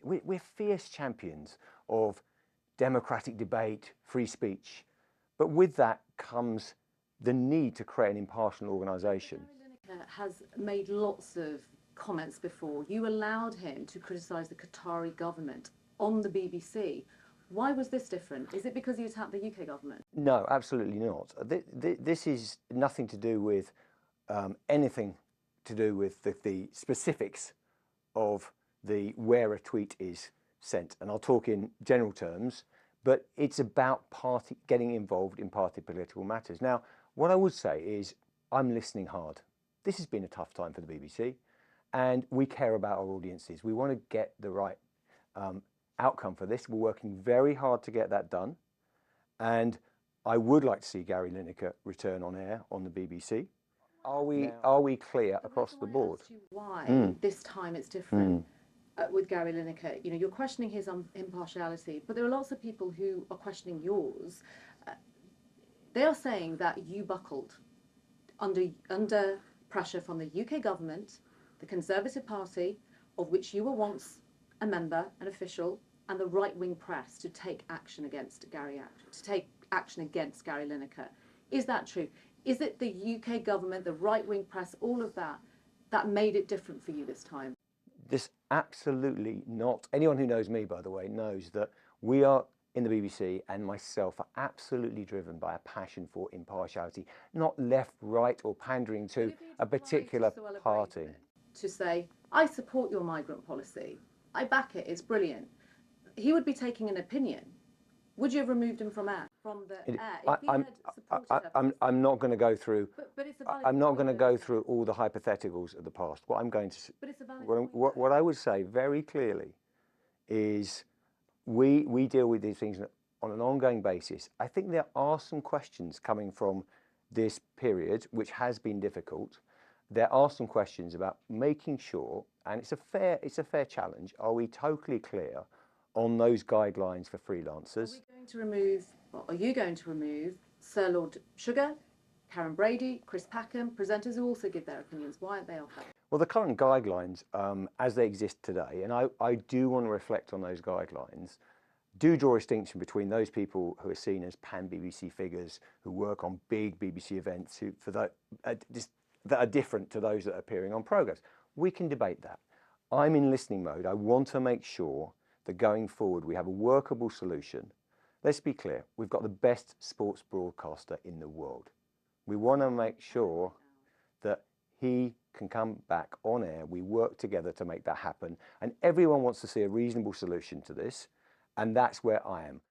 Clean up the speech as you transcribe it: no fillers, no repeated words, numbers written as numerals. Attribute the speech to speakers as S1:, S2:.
S1: we're fierce champions of democratic debate, free speech. But with that comes the need to create an impartial organisation.
S2: Gary Lineker has made lots of comments before. You allowed him to criticise the Qatari government on the BBC. Why was this different? Is it because he attacked the UK government?
S1: No, absolutely not. This is nothing to do with anything to do with the specifics of where a tweet is sent. And I'll talk in general terms, but it's about getting involved in party political matters. Now, what I would say is I'm listening hard. This has been a tough time for the BBC, and we care about our audiences. We want to get the right outcome for this. We're working very hard to get that done. And I would like to see Gary Lineker return on air on the BBC. Are we clear across the board?
S2: Why this time it's different with Gary Lineker? You know, you're questioning his impartiality, but there are lots of people who are questioning yours. They are saying that you buckled under pressure from the UK government, the Conservative Party, of which you were once a member, an official, and the right-wing press to take action against Gary Lineker. Is that true? Is it the UK government, the right-wing press, all of that, that made it different for you this time?
S1: This absolutely not. Anyone who knows me, by the way, knows that we are in the BBC and myself are absolutely driven by a passion for impartiality, not left, right, or pandering to a particular party.
S2: To say, I support your migrant policy, I back it, it's brilliant. He would be taking an opinion. Would you have removed him from air?
S1: I'm not going to go through.
S2: But it's a valid
S1: I'm not going to
S2: point,
S1: go through all the hypotheticals of the past. What I'm going to.
S2: But it's a valid point.
S1: What I would say very clearly is we deal with these things on an ongoing basis. I think there are some questions coming from this period, which has been difficult. There are some questions about making sure, and it's a fair challenge. Are we totally clear on those guidelines for freelancers?
S2: Are you going to remove Sir Lord Sugar, Karen Brady, Chris Packham, presenters who also give their opinions? Why aren't they off that?
S1: Well, the current guidelines, as they exist today, and I do want to reflect on those guidelines, do draw a distinction between those people who are seen as pan-BBC figures, who work on big BBC events, that are different to those that are appearing on programmes. We can debate that. I'm in listening mode. I want to make sure that going forward we have a workable solution. Let's be clear, we've got the best sports broadcaster in the world. We want to make sure that he can come back on air. We work together to make that happen. And everyone wants to see a reasonable solution to this. And that's where I am.